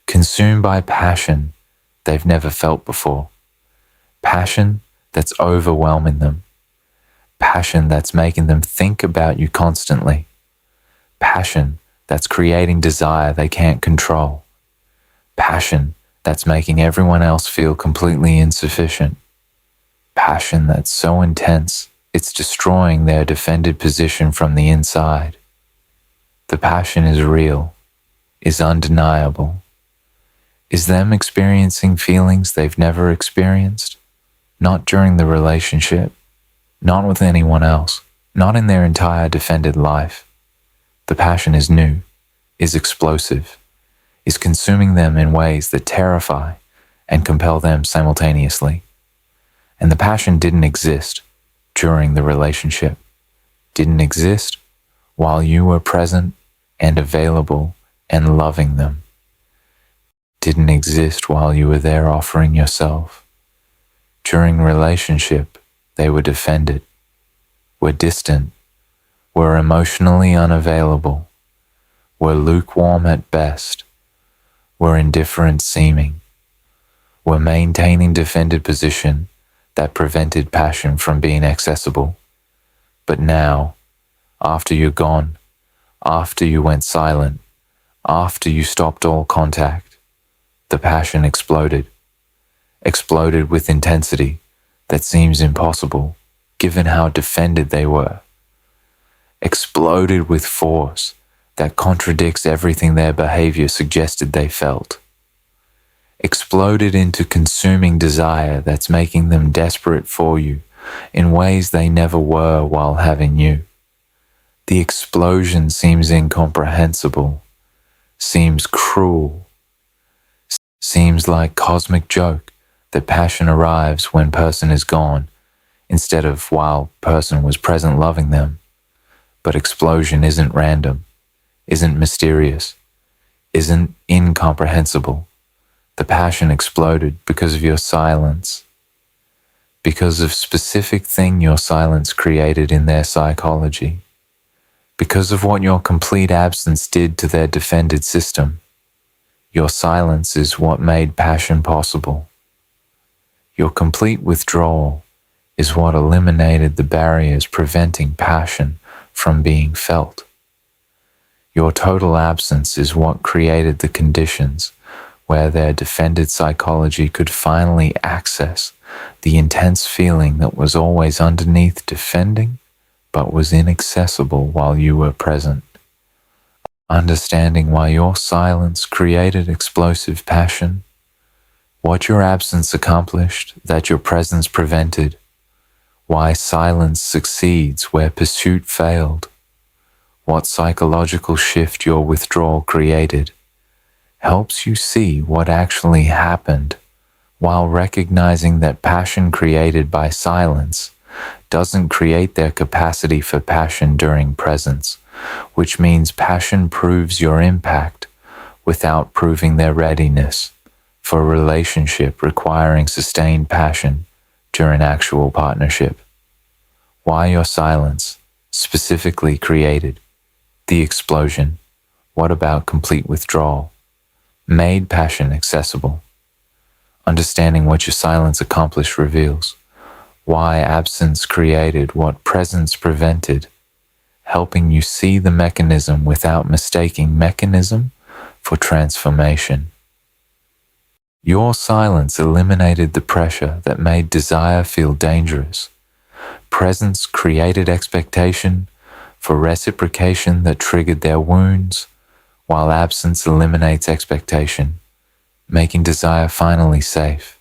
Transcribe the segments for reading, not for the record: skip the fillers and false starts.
consumed by passion they've never felt before. Passion that's overwhelming them. Passion that's making them think about you constantly. Passion that's creating desire they can't control. Passion that's making everyone else feel completely insufficient. Passion that's so intense, it's destroying their defended position from the inside. The passion is real, is undeniable. Is them experiencing feelings they've never experienced? Not during the relationship, not with anyone else, not in their entire defended life. The passion is new, is explosive, is consuming them in ways that terrify and compel them simultaneously. And the passion didn't exist during the relationship, didn't exist while you were present and available and loving them, didn't exist while you were there offering yourself. During relationship, they were defended, were distant, were emotionally unavailable, were lukewarm at best, were indifferent seeming, were maintaining defended position that prevented passion from being accessible. But now, after you're gone, after you went silent, after you stopped all contact, the passion exploded with intensity that seems impossible given how defended they were. Exploded with force that contradicts everything their behavior suggested they felt. Exploded into consuming desire that's making them desperate for you in ways they never were while having you. The explosion seems incomprehensible, seems cruel, seems like cosmic joke that passion arrives when person is gone instead of while person was present loving them. But explosion isn't random, isn't mysterious, isn't incomprehensible. The passion exploded because of your silence, because of specific thing your silence created in their psychology, because of what your complete absence did to their defended system. Your silence is what made passion possible. Your complete withdrawal is what eliminated the barriers preventing passion from being felt. Your total absence is what created the conditions where their defended psychology could finally access the intense feeling that was always underneath defending, but was inaccessible while you were present. Understanding why your silence created explosive passion, what your absence accomplished that your presence prevented, why silence succeeds where pursuit failed, what psychological shift your withdrawal created, helps you see what actually happened while recognizing that passion created by silence doesn't create their capacity for passion during presence, which means passion proves your impact without proving their readiness for a relationship requiring sustained passion during actual partnership. Why your silence specifically created the explosion. What about complete withdrawal? Made passion accessible. Understanding what your silence accomplished reveals why absence created what presence prevented, helping you see the mechanism without mistaking mechanism for transformation. Your silence eliminated the pressure that made desire feel dangerous. Presence created expectation for reciprocation that triggered their wounds, while absence eliminates expectation, making desire finally safe.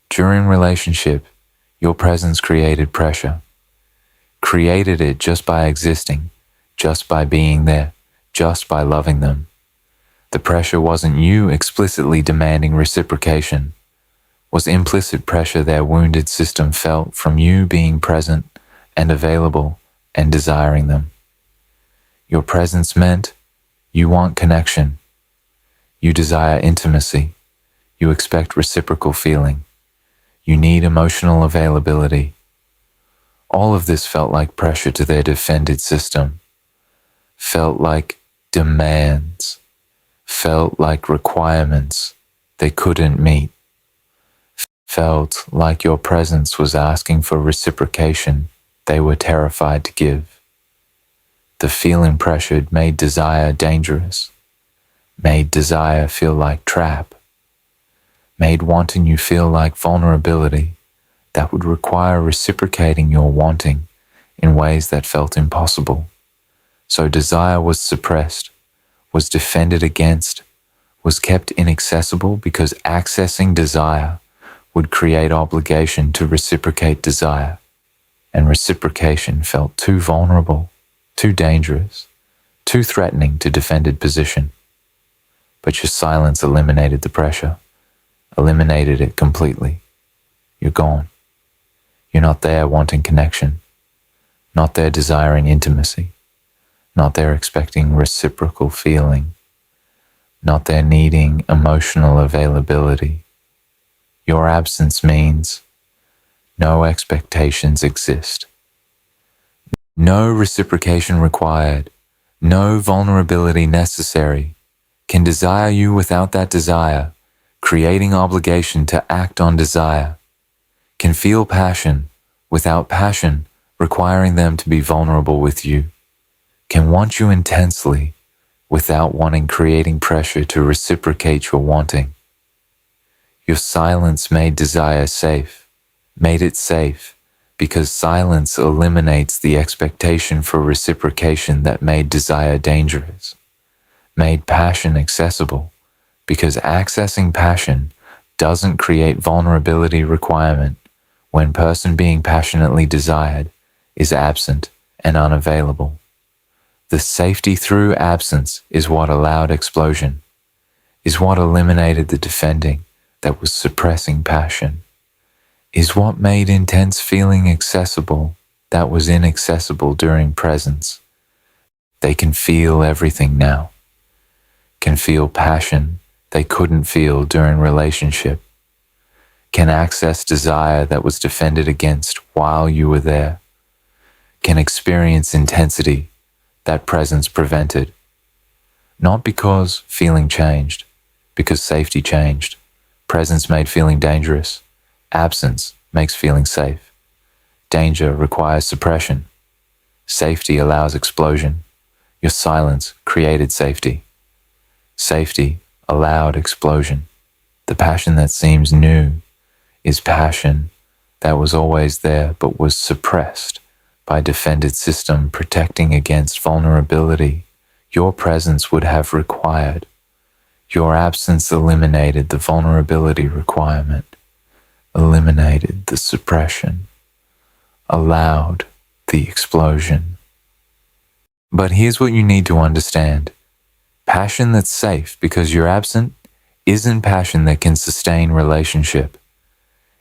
During relationship, your presence created pressure. Created it just by existing, just by being there, just by loving them. The pressure wasn't you explicitly demanding reciprocation, was implicit pressure their wounded system felt from you being present and available and desiring them. Your presence meant you want connection. You desire intimacy. You expect reciprocal feeling. You need emotional availability. All of this felt like pressure to their defended system, felt like demands, felt like requirements they couldn't meet, felt like your presence was asking for reciprocation they were terrified to give. The feeling pressured made desire dangerous, made desire feel like trap, made wanting you feel like vulnerability that would require reciprocating your wanting in ways that felt impossible. So desire was suppressed, was defended against, was kept inaccessible because accessing desire would create obligation to reciprocate desire, and reciprocation felt too vulnerable, too dangerous, too threatening to defended position. But your silence eliminated the pressure, eliminated it completely. You're gone. You're not there wanting connection, not there desiring intimacy, not there expecting reciprocal feeling, not there needing emotional availability. Your absence means no expectations exist, no reciprocation required, no vulnerability necessary. Can desire you without that desire, creating obligation to act on desire. Can feel passion without passion, requiring them to be vulnerable with you. Can want you intensely without wanting, creating pressure to reciprocate your wanting. Your silence made desire safe, made it safe, because silence eliminates the expectation for reciprocation that made desire dangerous, made passion accessible, because accessing passion doesn't create vulnerability requirement when person being passionately desired is absent and unavailable. The safety through absence is what allowed explosion, is what eliminated the defending that was suppressing passion, is what made intense feeling accessible that was inaccessible during presence. They can feel everything now, can feel passion they couldn't feel during relationship, can access desire that was defended against while you were there, can experience intensity that presence prevented. Not because feeling changed, because safety changed. Presence made feeling dangerous. Absence makes feeling safe. Danger requires suppression. Safety allows explosion. Your silence created safety. Safety allowed explosion. The passion that seems new is passion that was always there but was suppressed by defended system protecting against vulnerability your presence would have required. Your absence eliminated the vulnerability requirement, eliminated the suppression, allowed the explosion. But here's what you need to understand. Passion that's safe because you're absent isn't passion that can sustain relationship,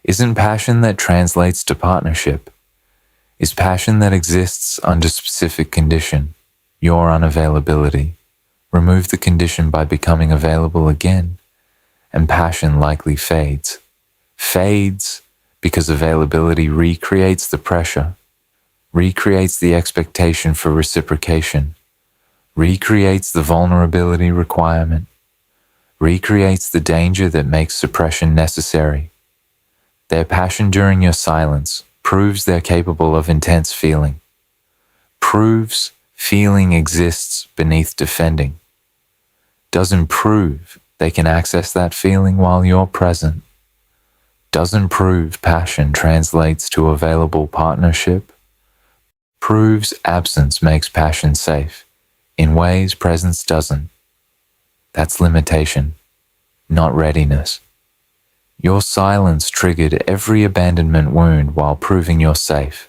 isn't passion that translates to partnership, is passion that exists under specific condition, your unavailability. Remove the condition by becoming available again, and passion likely fades. Fades because availability recreates the pressure, recreates the expectation for reciprocation, recreates the vulnerability requirement, recreates the danger that makes suppression necessary. Their passion during your silence proves they're capable of intense feeling, proves feeling exists beneath defending, doesn't prove they can access that feeling while you're present, doesn't prove passion translates to available partnership, proves absence makes passion safe in ways presence doesn't. That's limitation, not readiness. Your silence triggered every abandonment wound while proving you're safe,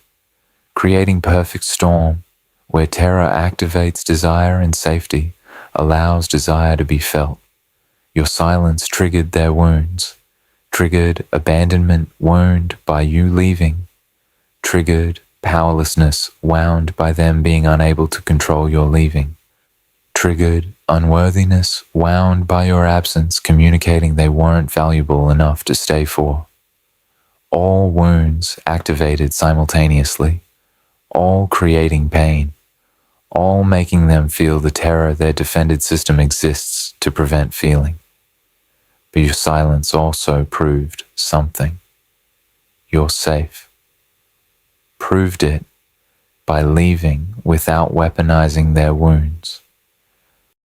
creating perfect storm where terror activates desire and safety allows desire to be felt. Your silence triggered their wounds, triggered abandonment wound by you leaving, triggered powerlessness wound by them being unable to control your leaving, triggered unworthiness wound by your absence communicating they weren't valuable enough to stay for. All wounds activated simultaneously, all creating pain, all making them feel the terror their defended system exists to prevent feeling. But your silence also proved something. You're safe. Proved it by leaving without weaponizing their wounds,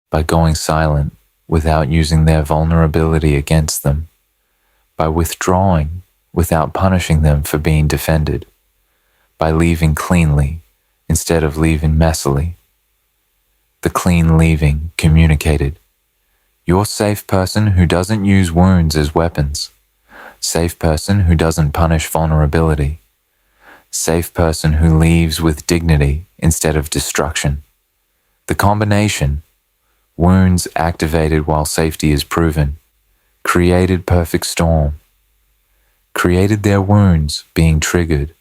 by going silent without using their vulnerability against them, by withdrawing without punishing them for being defended, by leaving cleanly instead of leaving messily. The clean leaving communicated, you're safe person who doesn't use wounds as weapons, safe person who doesn't punish vulnerability, safe person who leaves with dignity instead of destruction. The combination, wounds activated while safety is proven, created perfect storm, created their wounds being triggered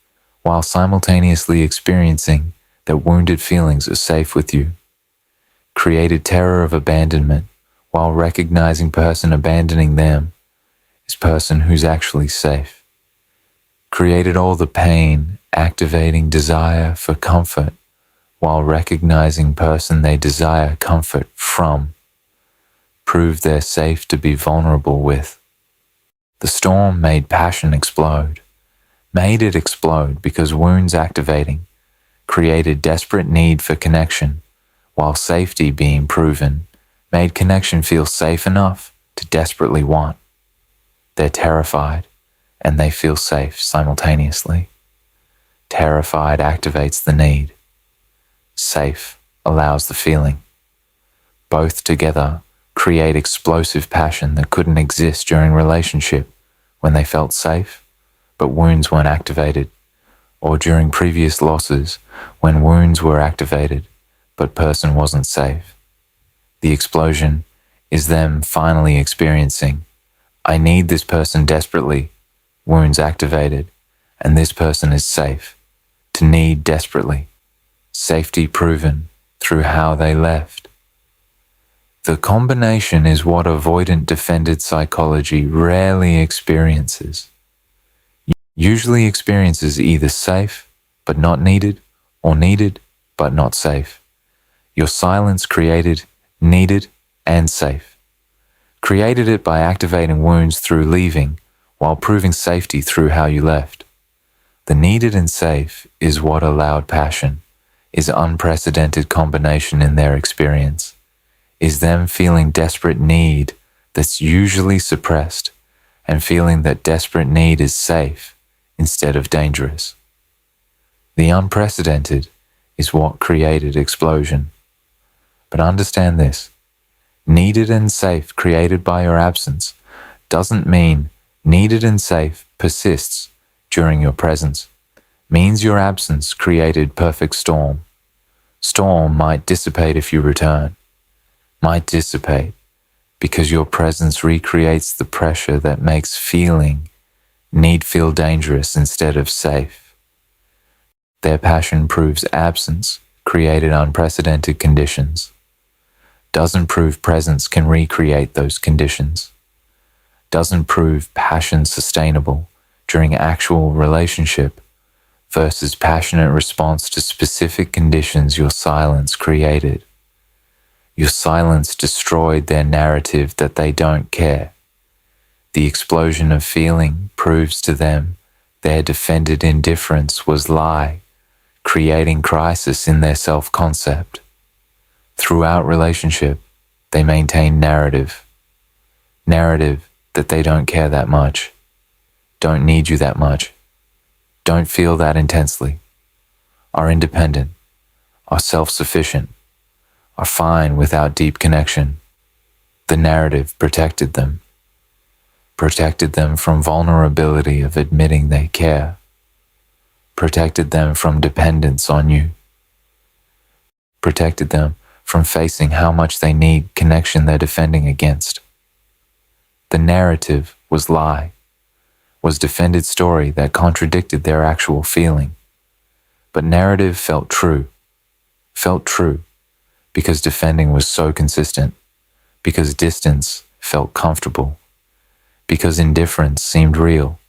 while simultaneously experiencing that wounded feelings are safe with you, created terror of abandonment while recognizing person abandoning them is person who's actually safe, created all the pain activating desire for comfort while recognizing person they desire comfort from, proved they're safe to be vulnerable with. The storm made passion explode, made it explode because wounds activating created desperate need for connection, while safety being proven made connection feel safe enough to desperately want. They're terrified and they feel safe simultaneously. Terrified activates the need. Safe allows the feeling. Both together create explosive passion that couldn't exist during relationship when they felt safe, but wounds weren't activated, or during previous losses when wounds were activated, but person wasn't safe. The explosion is them finally experiencing, I need this person desperately, wounds activated, and this person is safe, to need desperately, safety proven through how they left. The combination is what avoidant defended psychology rarely experiences. Usually experiences either safe but not needed, or needed but not safe. Your silence created, needed, and safe. Created it by activating wounds through leaving, while proving safety through how you left. The needed and safe is what allowed passion, is unprecedented combination in their experience, is them feeling desperate need that's usually suppressed, and feeling that desperate need is safe instead of dangerous. The unprecedented is what created explosion. But understand this, needed and safe created by your absence doesn't mean needed and safe persists during your presence. Means your absence created perfect storm. Storm might dissipate if you return. Might dissipate because your presence recreates the pressure that makes feeling need feel dangerous instead of safe. Their passion proves absence created unprecedented conditions. Doesn't prove presence can recreate those conditions. Doesn't prove passion sustainable during actual relationship versus passionate response to specific conditions your silence created. Your silence destroyed their narrative that they don't care. The explosion of feeling proves to them their defended indifference was lie, creating crisis in their self-concept. Throughout relationship, they maintain narrative. Narrative that they don't care that much, don't need you that much, don't feel that intensely, are independent, are self-sufficient, are fine without deep connection. The narrative protected them from vulnerability of admitting they care, protected them from dependence on you, protected them from facing how much they need connection they're defending against. The narrative was lie, was defended story that contradicted their actual feeling. But narrative felt true because defending was so consistent, because distance felt comfortable, because indifference seemed real.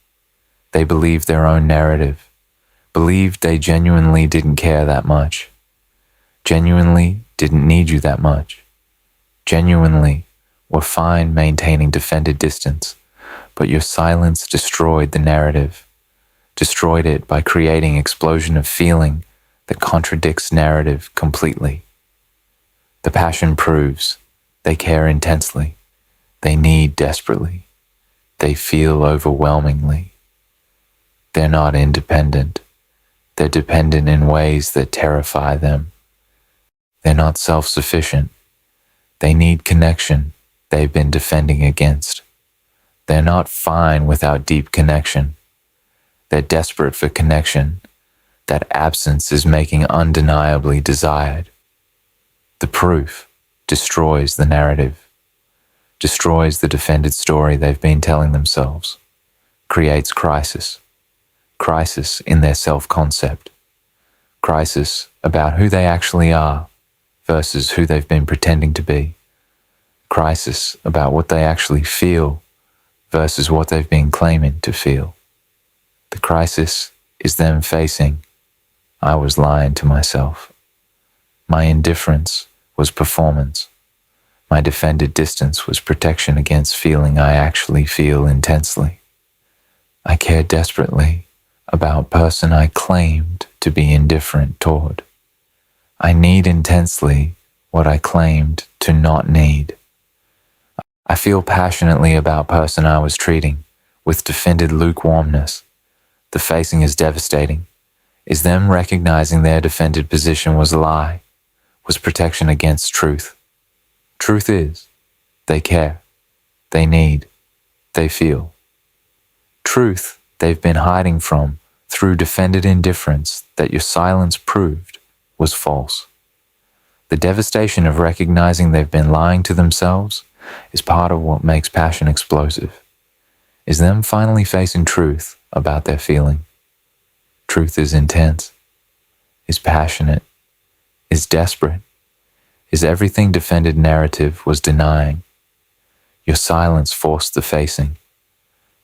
They believed their own narrative, believed they genuinely didn't care that much. genuinely didn't need you that much, genuinely were fine maintaining defended distance, but your silence destroyed the narrative, destroyed it by creating explosion of feeling that contradicts narrative completely. The passion proves they care intensely, they need desperately, they feel overwhelmingly. They're not independent. They're dependent in ways that terrify them. They're not self-sufficient. They need connection they've been defending against. They're not fine without deep connection. They're desperate for connection that absence is making undeniably desired. The proof destroys the narrative, destroys the defended story they've been telling themselves, creates crisis. Crisis in their self-concept, crisis about who they actually are versus who they've been pretending to be, crisis about what they actually feel versus what they've been claiming to feel. The crisis is them facing, I was lying to myself. My indifference was performance. My defended distance was protection against feeling I actually feel intensely. I care desperately about person I claimed to be indifferent toward. I need intensely what I claimed to not need. I feel passionately about person I was treating with defended lukewarmness. The facing is devastating, is them recognizing their defended position was a lie, was protection against truth. Truth is, they care, they need, they feel. Truth they've been hiding from through defended indifference that your silence proved was false. The devastation of recognizing they've been lying to themselves is part of what makes passion explosive, is them finally facing truth about their feeling. Truth is intense, is passionate, is desperate, is everything defended narrative was denying. Your silence forced the facing,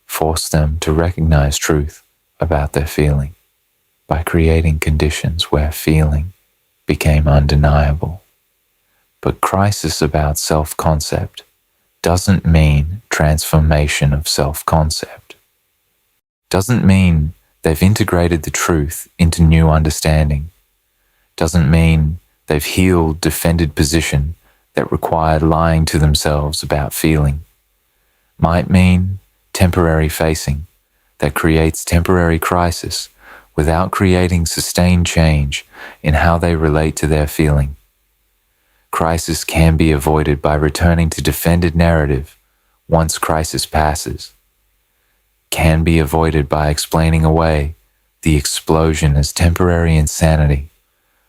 forced them to recognize truth about their feeling by creating conditions where feeling became undeniable. But crisis about self-concept doesn't mean transformation of self-concept. Doesn't mean they've integrated the truth into new understanding. Doesn't mean they've healed defended position that required lying to themselves about feeling. Might mean temporary facing that creates temporary crisis without creating sustained change in how they relate to their feeling. Crisis can be avoided by returning to defended narrative once crisis passes. Can be avoided by explaining away the explosion as temporary insanity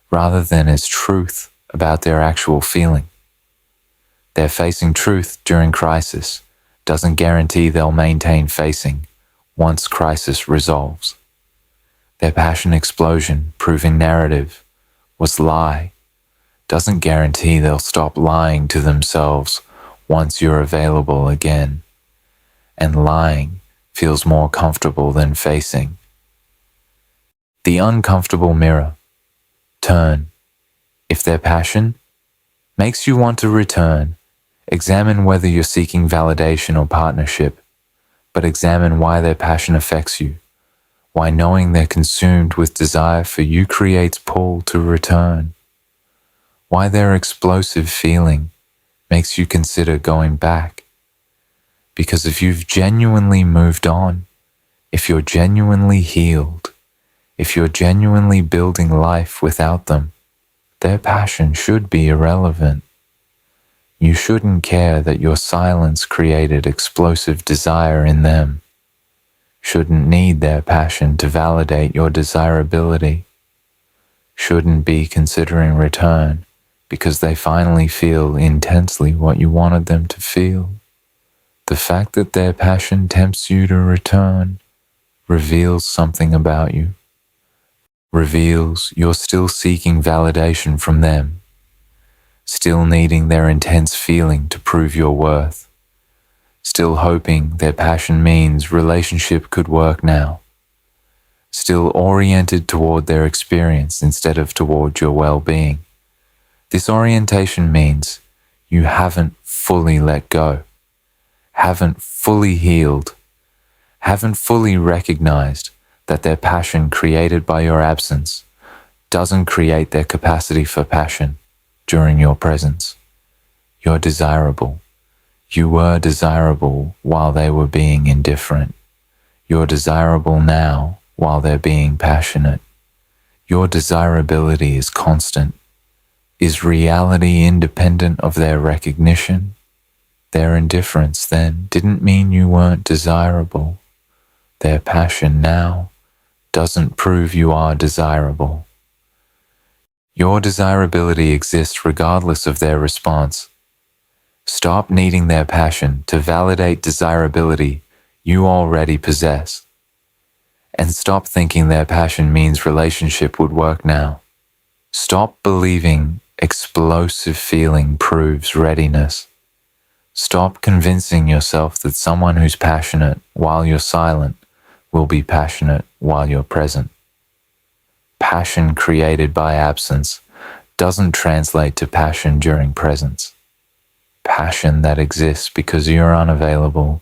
rather than as truth about their actual feeling. Their facing truth during crisis doesn't guarantee they'll maintain facing once crisis resolves. Their passion explosion proving narrative was lie doesn't guarantee they'll stop lying to themselves once you're available again. And lying feels more comfortable than facing. The uncomfortable mirror. Turn. If their passion makes you want to return, examine whether you're seeking validation or partnership, but examine why their passion affects you, why knowing they're consumed with desire for you creates pull to return, why their explosive feeling makes you consider going back. Because if you've genuinely moved on, if you're genuinely healed, if you're genuinely building life without them, their passion should be irrelevant. You shouldn't care that your silence created explosive desire in them. Shouldn't need their passion to validate your desirability. Shouldn't be considering return because they finally feel intensely what you wanted them to feel. The fact that their passion tempts you to return reveals something about you. Reveals you're still seeking validation from them, still needing their intense feeling to prove your worth, still hoping their passion means relationship could work now, still oriented toward their experience instead of toward your well-being, Disorientation means you haven't fully let go, haven't fully healed, haven't fully recognized that their passion created by your absence doesn't create their capacity for passion during your presence. You're desirable. You were desirable while they were being indifferent. You're desirable now while they're being passionate. Your desirability is constant. Is reality independent of their recognition? Their indifference then didn't mean you weren't desirable. Their passion now doesn't prove you are desirable. Your desirability exists regardless of their response. Stop needing their passion to validate desirability you already possess. And stop thinking their passion means relationship would work now. Stop believing explosive feeling proves readiness. Stop convincing yourself that someone who's passionate while you're silent will be passionate while you're present. Passion created by absence doesn't translate to passion during presence. Passion that exists because you're unavailable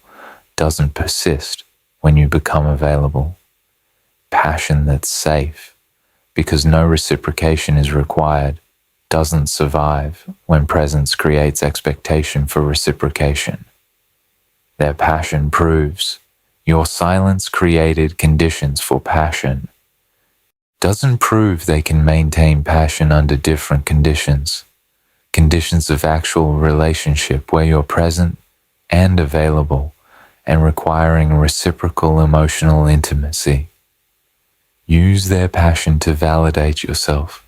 doesn't persist when you become available. Passion that's safe because no reciprocation is required doesn't survive when presence creates expectation for reciprocation. Their passion proves your silence created conditions for passion. Doesn't prove they can maintain passion under different conditions. Conditions of actual relationship where you're present and available and requiring reciprocal emotional intimacy. Use their passion to validate yourself,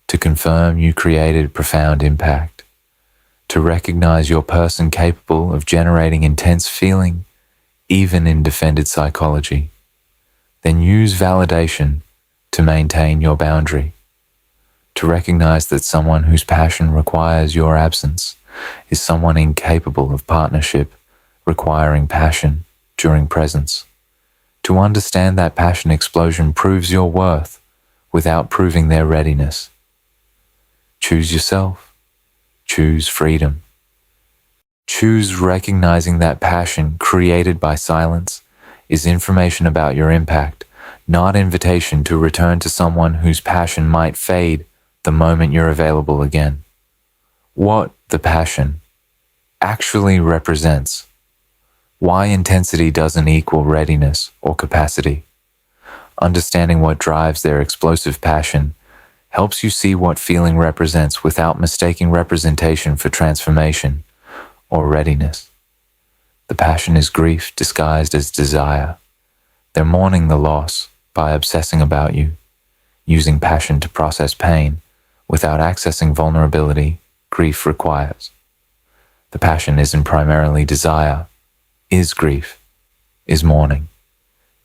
to confirm you created profound impact, to recognize your person capable of generating intense feeling, even in defended psychology. Then use validation to maintain your boundary, to recognize that someone whose passion requires your absence is someone incapable of partnership requiring passion during presence. To understand that passion explosion proves your worth without proving their readiness. Choose yourself. Choose freedom. Choose recognizing that passion created by silence is information about your impact, not invitation to return to someone whose passion might fade the moment you're available again. What the passion actually represents. Why intensity doesn't equal readiness or capacity. Understanding what drives their explosive passion helps you see what feeling represents without mistaking representation for transformation or readiness. The passion is grief disguised as desire. They're mourning the loss by obsessing about you, using passion to process pain without accessing vulnerability grief requires. The passion isn't primarily desire, is grief, is mourning,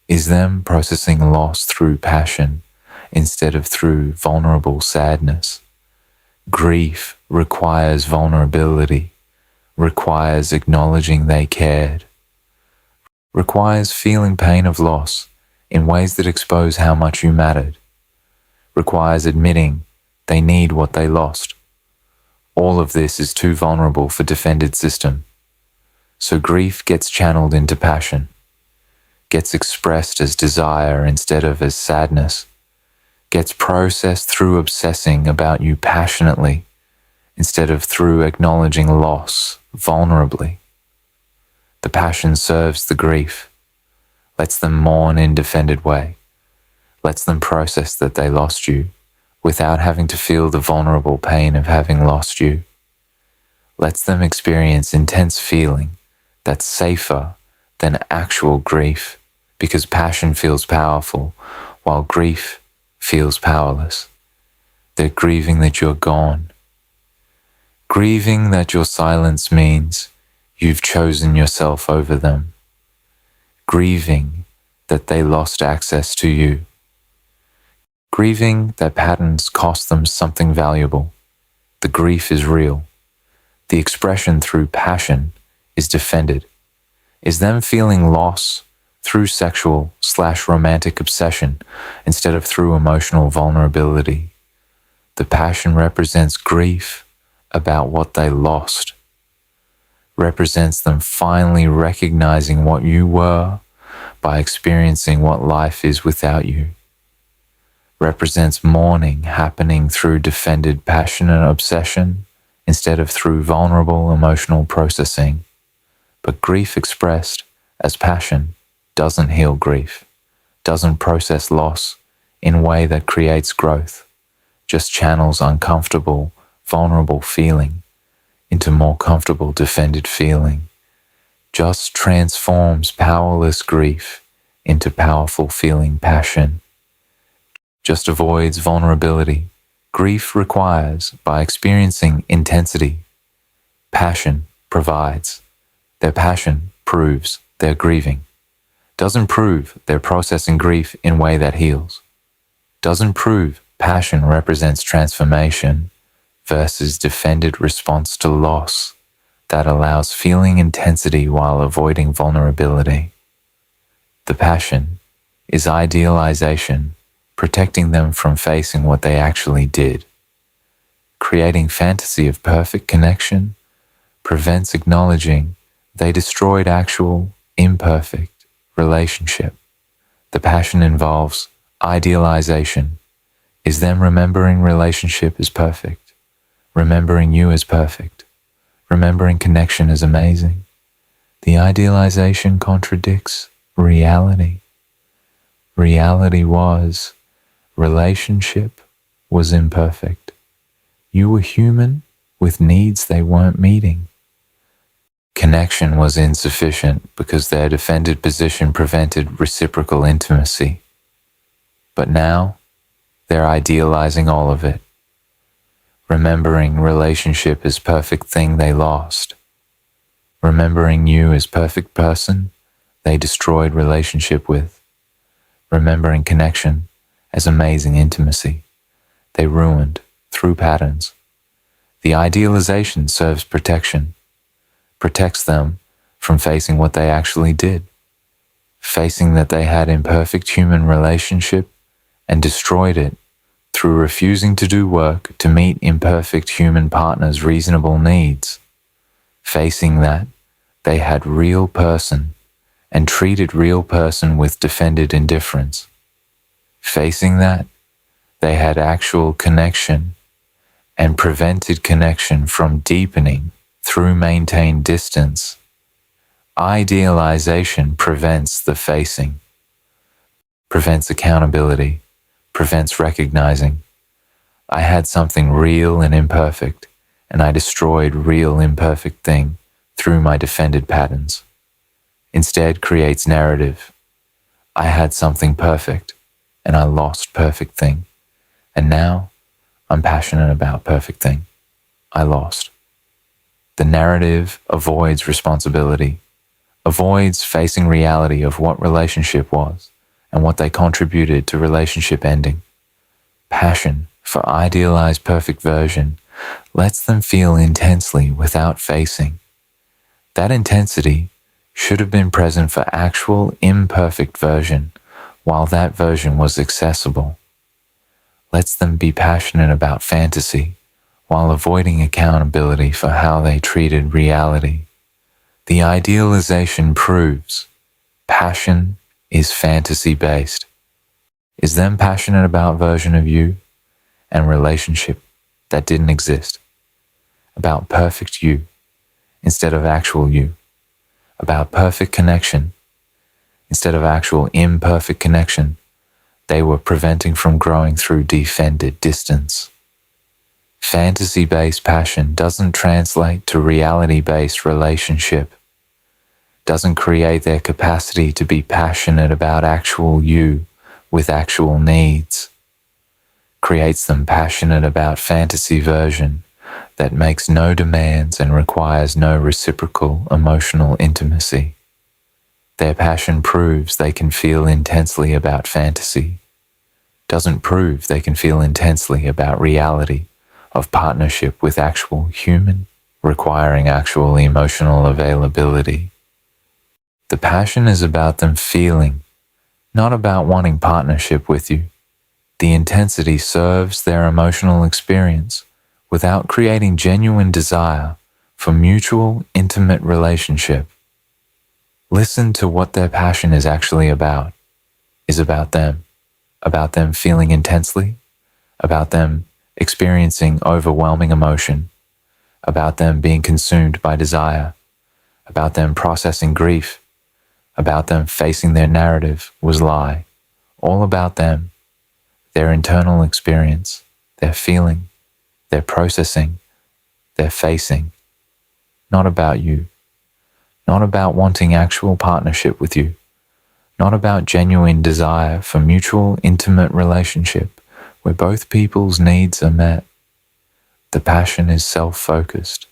is them processing loss through passion instead of through vulnerable sadness. Grief requires vulnerability, requires acknowledging they cared, requires feeling pain of loss in ways that expose how much you mattered, requires admitting they need what they lost. All of this is too vulnerable for defended system. So grief gets channeled into passion, gets expressed as desire instead of as sadness, gets processed through obsessing about you passionately instead of through acknowledging loss vulnerably. The passion serves the grief, lets them mourn in defended way, lets them process that they lost you without having to feel the vulnerable pain of having lost you, lets them experience intense feeling that's safer than actual grief because passion feels powerful while grief feels powerless. They're grieving that you're gone. Grieving that your silence means you've chosen yourself over them. Grieving that they lost access to you. Grieving that patterns cost them something valuable. The grief is real. The expression through passion is defended, is them feeling loss through sexual/romantic obsession instead of through emotional vulnerability. The passion represents grief about what they lost, represents them finally recognizing what you were by experiencing what life is without you, represents mourning happening through defended passion and obsession instead of through vulnerable emotional processing. But grief expressed as passion doesn't heal grief, doesn't process loss in a way that creates growth, just channels uncomfortable, vulnerable feeling into more comfortable, defended feeling, just transforms powerless grief into powerful feeling passion, just avoids vulnerability. Grief requires by experiencing intensity. Passion provides. Their passion proves they're grieving. Doesn't prove they're processing grief in a way that heals. Doesn't prove passion represents transformation versus defended response to loss that allows feeling intensity while avoiding vulnerability. The passion is idealization, protecting them from facing what they actually did. Creating fantasy of perfect connection prevents acknowledging they destroyed actual, imperfect relationship. The passion involves idealization, is them remembering relationship is perfect, remembering you as perfect, remembering connection is amazing. The idealization contradicts reality. Reality was, relationship was imperfect. You were human with needs they weren't meeting. Connection was insufficient because their defended position prevented reciprocal intimacy. But now, they're idealizing all of it. Remembering relationship as perfect thing they lost. Remembering you as perfect person they destroyed relationship with. Remembering connection as amazing intimacy they ruined through patterns. The idealization serves protection, protects them from facing what they actually did, facing that they had imperfect human relationship and destroyed it through refusing to do work to meet imperfect human partners' reasonable needs, facing that they had real person and treated real person with defended indifference, facing that they had actual connection and prevented connection from deepening through maintained distance. Idealization prevents the facing, prevents accountability, prevents recognizing. I had something real and imperfect, and I destroyed real imperfect thing through my defended patterns. Instead creates narrative. I had something perfect, and I lost perfect thing, and now I'm passionate about perfect thing. I lost. The narrative avoids responsibility, avoids facing reality of what relationship was and what they contributed to relationship ending. Passion for idealized perfect version lets them feel intensely without facing. That intensity should have been present for actual imperfect version while that version was accessible. Lets them be passionate about fantasy while avoiding accountability for how they treated reality. The idealization proves passion is fantasy-based. Is them passionate about version of you and relationship that didn't exist, about perfect you instead of actual you, about perfect connection instead of actual imperfect connection they were preventing from growing through defended distance. Fantasy-based passion doesn't translate to reality-based relationship, doesn't create their capacity to be passionate about actual you with actual needs, creates them passionate about fantasy version that makes no demands and requires no reciprocal emotional intimacy. Their passion proves they can feel intensely about fantasy, doesn't prove they can feel intensely about reality of partnership with actual human, requiring actual emotional availability. The passion is about them feeling, not about wanting partnership with you. The intensity serves their emotional experience without creating genuine desire for mutual, intimate relationship. Listen to what their passion is actually about. Is about them feeling intensely, about them experiencing overwhelming emotion, about them being consumed by desire, about them processing grief, about them facing their narrative was lie, all about them, their internal experience, their feeling, their processing, their facing, not about you, not about wanting actual partnership with you, not about genuine desire for mutual intimate relationship where both people's needs are met. The passion is self-focused,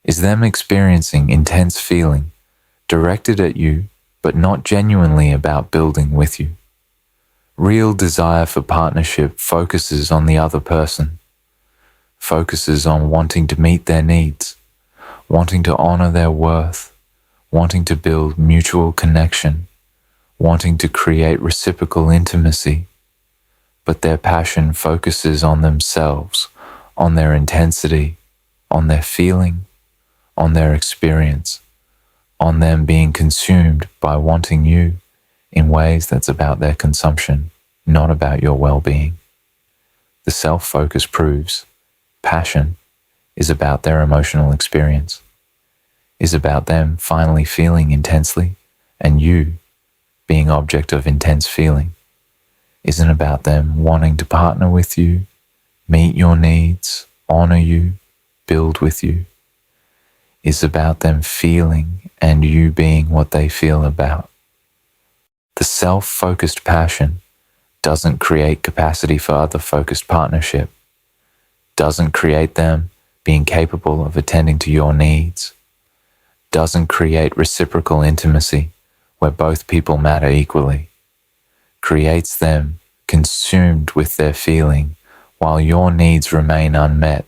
is them experiencing intense feeling directed at you but not genuinely about building with you. Real desire for partnership focuses on the other person, focuses on wanting to meet their needs, wanting to honor their worth, wanting to build mutual connection, wanting to create reciprocal intimacy, but their passion focuses on themselves, on their intensity, on their feeling, on their experience, on them being consumed by wanting you in ways that's about their consumption, not about your well-being. The self-focus proves passion is about their emotional experience, is about them finally feeling intensely and you being object of intense feeling, isn't about them wanting to partner with you, meet your needs, honor you, build with you, is about them feeling and you being what they feel about. The self-focused passion doesn't create capacity for other-focused partnership, doesn't create them being capable of attending to your needs, doesn't create reciprocal intimacy where both people matter equally, creates them consumed with their feeling while your needs remain unmet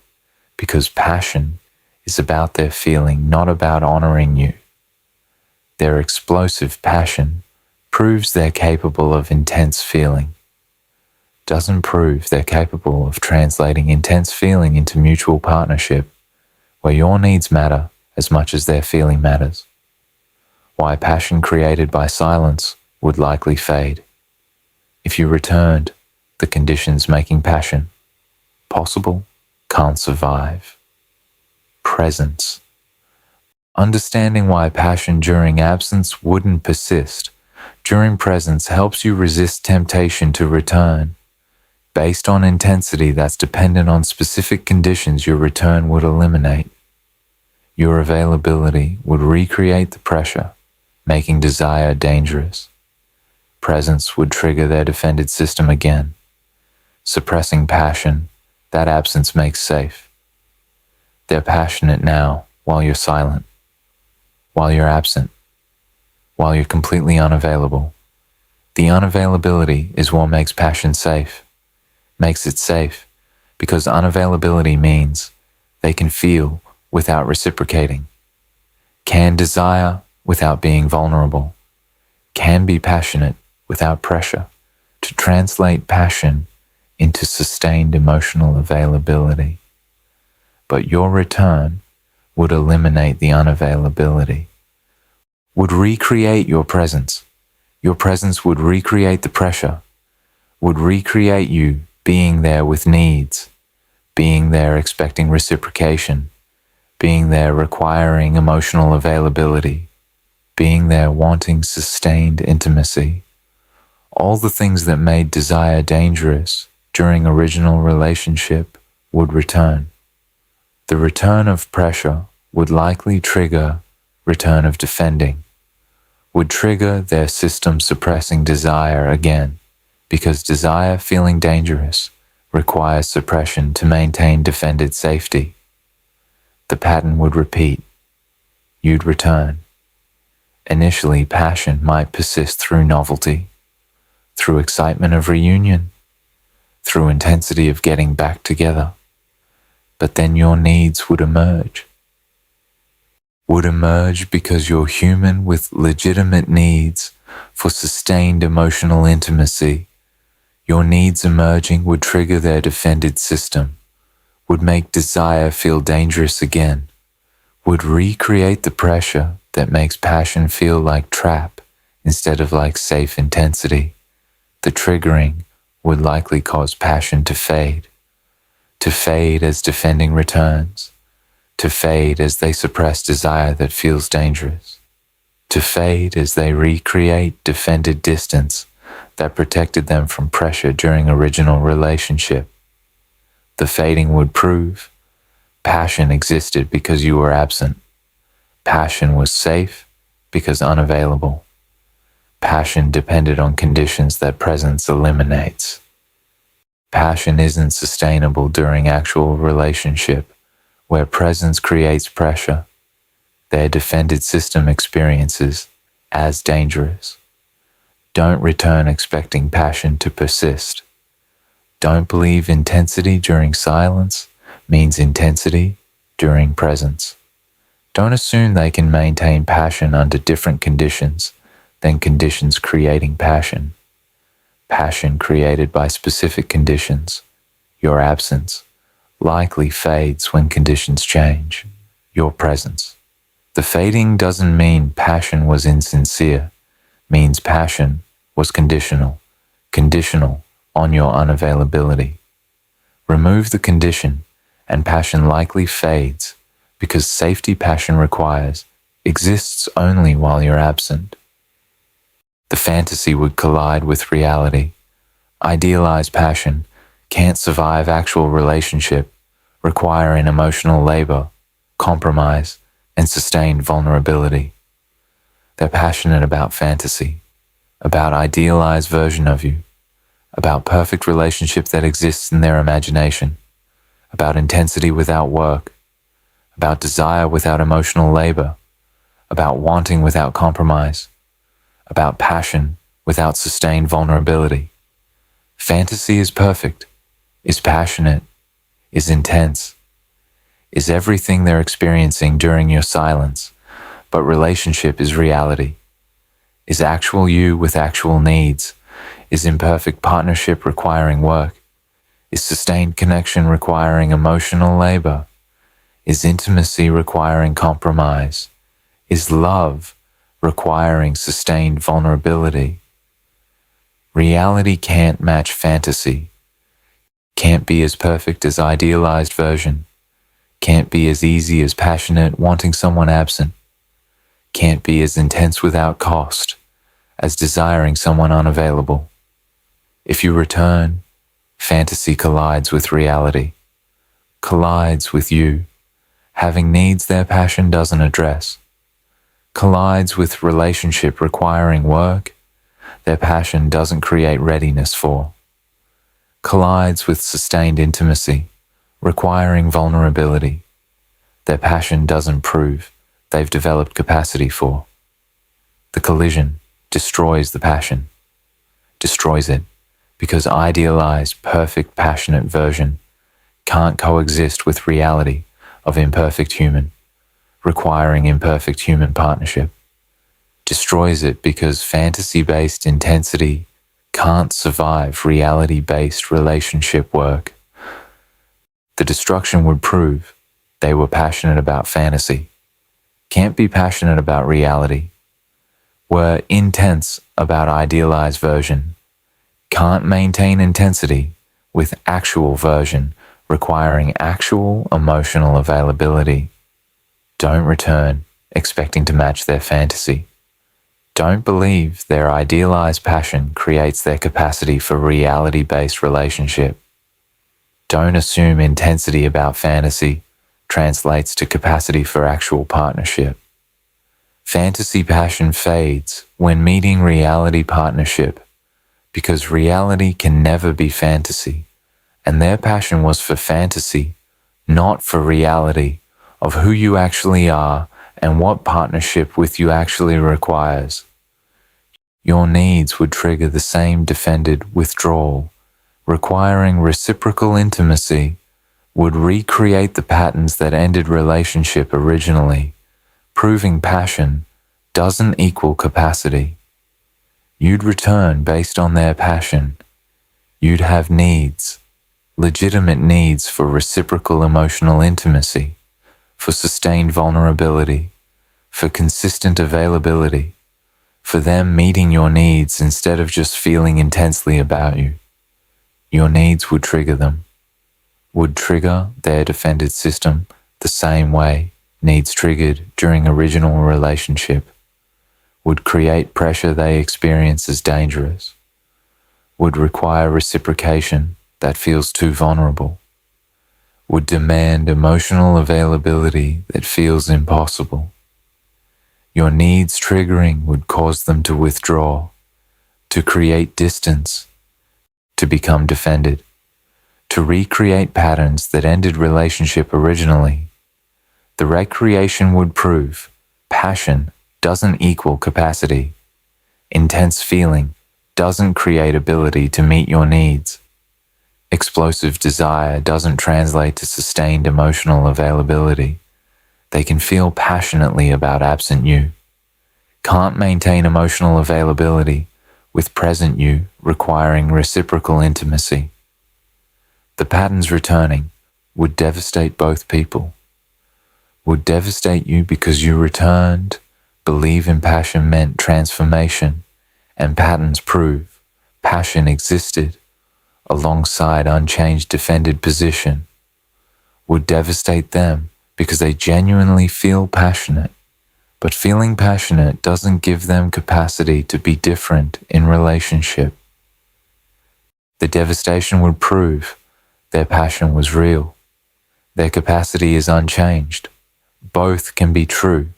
because passion is about their feeling, not about honoring you. Their explosive passion proves they're capable of intense feeling, doesn't prove they're capable of translating intense feeling into mutual partnership where your needs matter as much as their feeling matters. Why passion created by silence would likely fade. If you returned, the conditions making passion possible can't survive. Presence. Understanding why passion during absence wouldn't persist during presence helps you resist temptation to return. Based on intensity that's dependent on specific conditions your return would eliminate. Your availability would recreate the pressure, making desire dangerous. Presence would trigger their defended system again. Suppressing passion, that absence makes safe. They're passionate now while you're silent, while you're absent, while you're completely unavailable. The unavailability is what makes passion safe, makes it safe, because unavailability means they can feel without reciprocating, can desire without being vulnerable, can be passionate without pressure to translate passion into sustained emotional availability. But your return would eliminate the unavailability, would recreate your presence. Your presence would recreate the pressure, would recreate you being there with needs, being there expecting reciprocation, being there requiring emotional availability, being there wanting sustained intimacy. All the things that made desire dangerous during original relationship would return. The return of pressure would likely trigger return of defending, would trigger their system suppressing desire again, because desire feeling dangerous requires suppression to maintain defended safety. The pattern would repeat. You'd return. Initially, passion might persist through novelty, through excitement of reunion, through intensity of getting back together. But then your needs would emerge. Would emerge because you're human with legitimate needs for sustained emotional intimacy. Your needs emerging would trigger their defended system, would make desire feel dangerous again, would recreate the pressure that makes passion feel like trap instead of like safe intensity. The triggering would likely cause passion to fade as defending returns, to fade as they suppress desire that feels dangerous, to fade as they recreate defended distance that protected them from pressure during original relationship. The fading would prove passion existed because you were absent. Passion was safe because unavailable. Passion depended on conditions that presence eliminates. Passion isn't sustainable during actual relationship, where presence creates pressure. Their defended system experiences as dangerous. Don't return expecting passion to persist. Don't believe intensity during silence means intensity during presence. Don't assume they can maintain passion under different conditions than conditions creating passion. Passion created by specific conditions, your absence, likely fades when conditions change, your presence. The fading doesn't mean passion was insincere, means passion was conditional on your unavailability. Remove the condition and passion likely fades because safety passion requires exists only while you're absent. The fantasy would collide with reality. Idealized passion can't survive actual relationship, requiring emotional labor, compromise, and sustained vulnerability. They're passionate about fantasy, about idealized version of you, about perfect relationship that exists in their imagination, about intensity without work, about desire without emotional labor, about wanting without compromise, about passion without sustained vulnerability. Fantasy is perfect, is passionate, is intense, is everything they're experiencing during your silence, but relationship is reality, is actual you with actual needs, is imperfect partnership requiring work, is sustained connection requiring emotional labor, is intimacy requiring compromise, is love requiring sustained vulnerability. Reality can't match fantasy, can't be as perfect as idealized version, can't be as easy as passionate wanting someone absent, can't be as intense without cost as desiring someone unavailable. If you return, fantasy collides with reality, collides with you, having needs their passion doesn't address, collides with relationship requiring work their passion doesn't create readiness for, collides with sustained intimacy requiring vulnerability their passion doesn't prove they've developed capacity for. The collision destroys the passion, destroys it because idealized, perfect, passionate version can't coexist with reality of imperfect human, requiring imperfect human partnership. Destroys it because fantasy-based intensity can't survive reality-based relationship work. The destruction would prove they were passionate about fantasy, can't be passionate about reality, were intense about idealized version, can't maintain intensity with actual version requiring actual emotional availability. Don't return expecting to match their fantasy. Don't believe their idealized passion creates their capacity for reality-based relationship. Don't assume intensity about fantasy translates to capacity for actual partnership. Fantasy passion fades when meeting reality partnership because reality can never be fantasy, and their passion was for fantasy, not for reality of who you actually are and what partnership with you actually requires. Your needs would trigger the same defended withdrawal, requiring reciprocal intimacy, would recreate the patterns that ended relationship originally, proving passion doesn't equal capacity. You'd return based on their passion. You'd have needs, legitimate needs for reciprocal emotional intimacy, for sustained vulnerability, for consistent availability, for them meeting your needs instead of just feeling intensely about you. Your needs would trigger them, would trigger their defended system the same way needs triggered during original relationship, would create pressure they experience as dangerous, would require reciprocation that feels too vulnerable, would demand emotional availability that feels impossible. Your needs triggering would cause them to withdraw, to create distance, to become defended, to recreate patterns that ended relationship originally. The recreation would prove passion doesn't equal capacity. Intense feeling doesn't create ability to meet your needs. Explosive desire doesn't translate to sustained emotional availability. They can feel passionately about absent you. Can't maintain emotional availability with present you requiring reciprocal intimacy. The patterns returning would devastate both people. Would devastate you because you returned, believe in passion meant transformation, and patterns prove passion existed alongside unchanged defended position. Would devastate them because they genuinely feel passionate, but feeling passionate doesn't give them capacity to be different in relationship. The devastation would prove their passion was real. Their capacity is unchanged. Both can be true.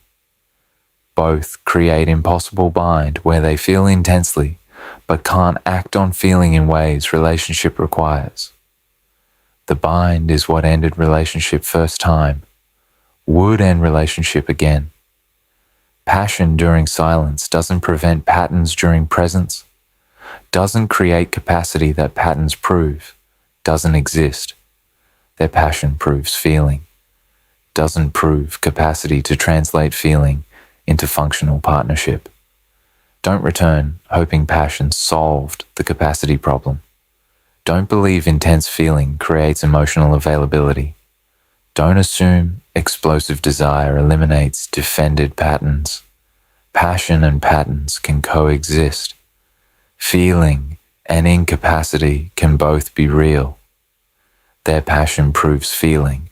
Both create impossible bind where they feel intensely but can't act on feeling in ways relationship requires. The bind is what ended relationship first time, would end relationship again. Passion during silence doesn't prevent patterns during presence, doesn't create capacity that patterns prove, doesn't exist. Their passion proves feeling, doesn't prove capacity to translate feeling into functional partnership. Don't return hoping passion solved the capacity problem. Don't believe intense feeling creates emotional availability. Don't assume explosive desire eliminates defended patterns. Passion and patterns can coexist. Feeling and incapacity can both be real. Their passion proves feeling.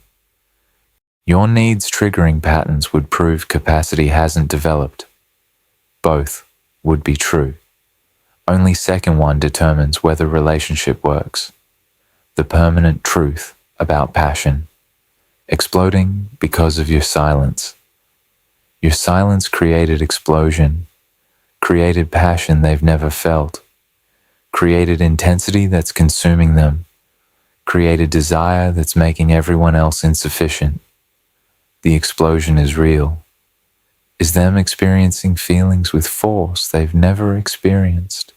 Your needs triggering patterns would prove capacity hasn't developed. Both would be true. Only second one determines whether relationship works. The permanent truth about passion. Exploding because of your silence. Your silence created explosion, created passion they've never felt, created intensity that's consuming them, created desire that's making everyone else insufficient. The explosion is real. Is them experiencing feelings with force they've never experienced,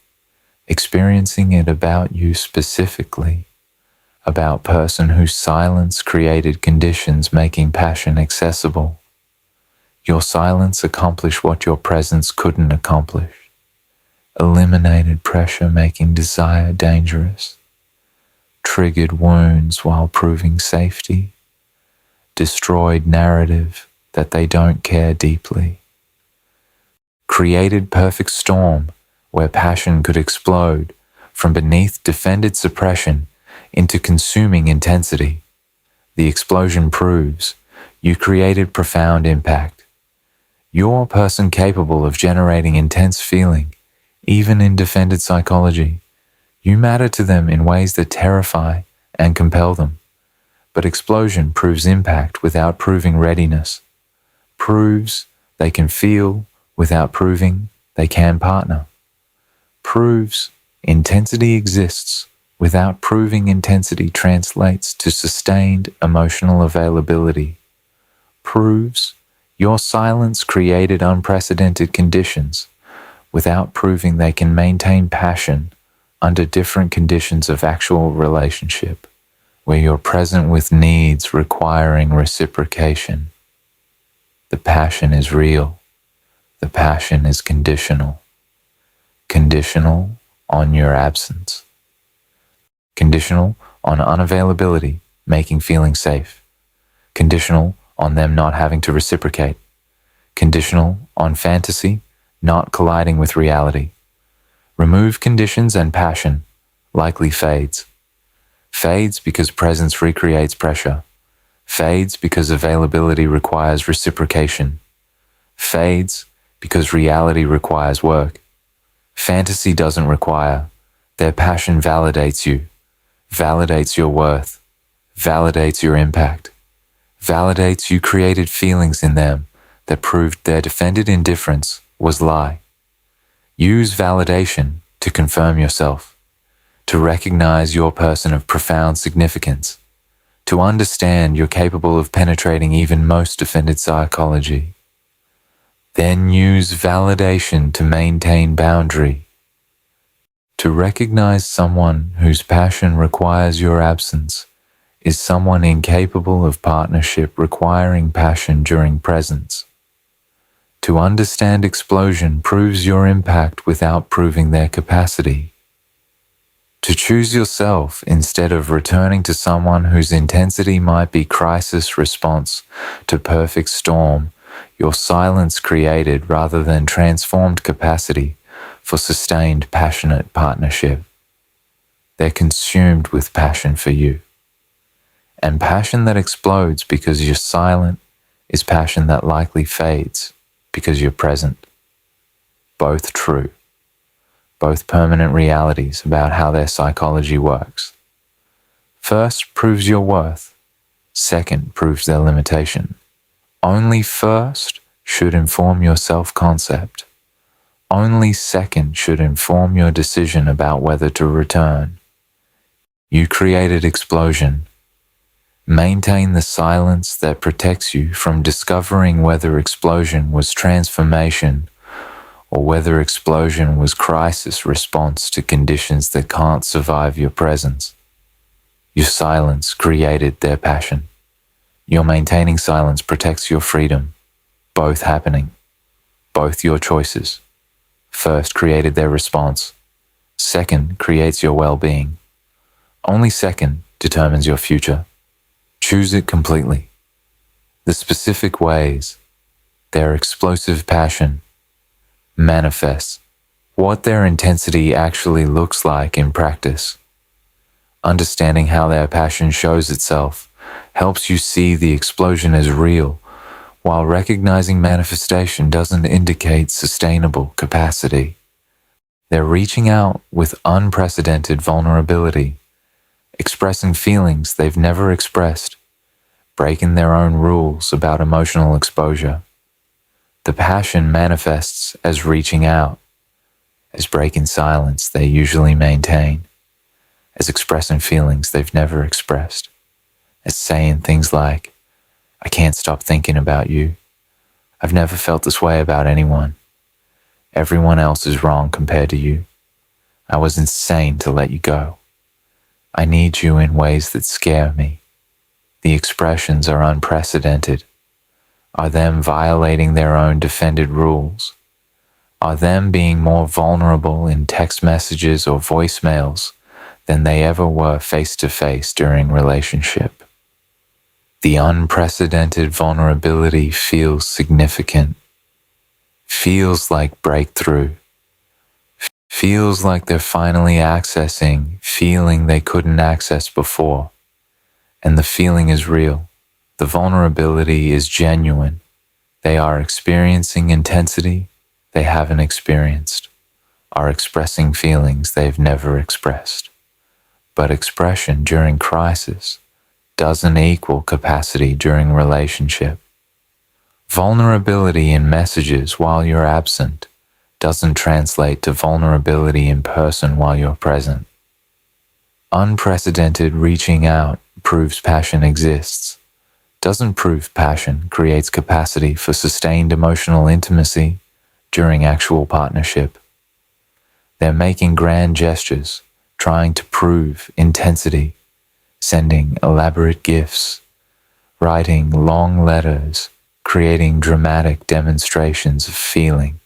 experiencing it about you specifically, about person whose silence created conditions making passion accessible. Your silence accomplished what your presence couldn't accomplish, eliminated pressure making desire dangerous, triggered wounds while proving safety, destroyed narrative that they don't care deeply, created perfect storm where passion could explode from beneath defended suppression into consuming intensity. The explosion proves you created profound impact. You're a person capable of generating intense feeling, even in defended psychology. You matter to them in ways that terrify and compel them. But explosion proves impact without proving readiness, proves they can feel without proving they can partner, proves intensity exists without proving intensity translates to sustained emotional availability, proves your silence created unprecedented conditions without proving they can maintain passion under different conditions of actual relationship, where you're present with needs requiring reciprocation. The passion is real. The passion is conditional. Conditional on your absence. conditional on unavailability, making feeling safe, conditional on them not having to reciprocate, conditional on fantasy not colliding with reality. Remove conditions and passion, likely fades. Fades because presence recreates pressure. Fades because availability requires reciprocation. Fades because reality requires work. Fantasy doesn't require. Their passion validates you, validates your worth, validates your impact, validates you created feelings in them that proved their defended indifference was lie. Use validation to confirm yourself, to recognize your person of profound significance, to understand you're capable of penetrating even most offended psychology. Then use validation to maintain boundary, to recognize someone whose passion requires your absence is someone incapable of partnership requiring passion during presence. To understand explosion proves your impact without proving their capacity. To choose yourself instead of returning to someone whose intensity might be crisis response to perfect storm, your silence created rather than transformed capacity for sustained passionate partnership. They're consumed with passion for you. And passion that explodes because you're silent is passion that likely fades because you're present. Both true. Both permanent realities about how their psychology works. First proves your worth. Second proves their limitation. Only first should inform your self-concept. Only second should inform your decision about whether to return. You created explosion. Maintain the silence that protects you from discovering whether explosion was transformation or whether explosion was crisis response to conditions that can't survive your presence. Your silence created their passion. Your maintaining silence protects your freedom. Both happening. Both your choices. First created their response. Second creates your well-being. Only second determines your future. Choose it completely. The specific ways their explosive passion manifests, what their intensity actually looks like in practice. Understanding how their passion shows itself helps you see the explosion as real, while recognizing manifestation doesn't indicate sustainable capacity. They're reaching out with unprecedented vulnerability, expressing feelings they've never expressed, breaking their own rules about emotional exposure. The passion manifests as reaching out, as breaking silence they usually maintain, as expressing feelings they've never expressed, as saying things like, "I can't stop thinking about you. I've never felt this way about anyone. Everyone else is wrong compared to you. I was insane to let you go. I need you in ways that scare me." The expressions are unprecedented. Are them violating their own defended rules? Are them being more vulnerable in text messages or voicemails than they ever were face-to-face during relationship? The unprecedented vulnerability feels significant, feels like breakthrough, feels like they're finally accessing feeling they couldn't access before. And the feeling is real. The vulnerability is genuine. They are experiencing intensity they haven't experienced, are expressing feelings they've never expressed. But expression during crisis doesn't equal capacity during relationship. Vulnerability in messages while you're absent doesn't translate to vulnerability in person while you're present. Unprecedented reaching out proves passion exists. Doesn't prove passion creates capacity for sustained emotional intimacy during actual partnership. They're making grand gestures, trying to prove intensity, sending elaborate gifts, writing long letters, creating dramatic demonstrations of feeling.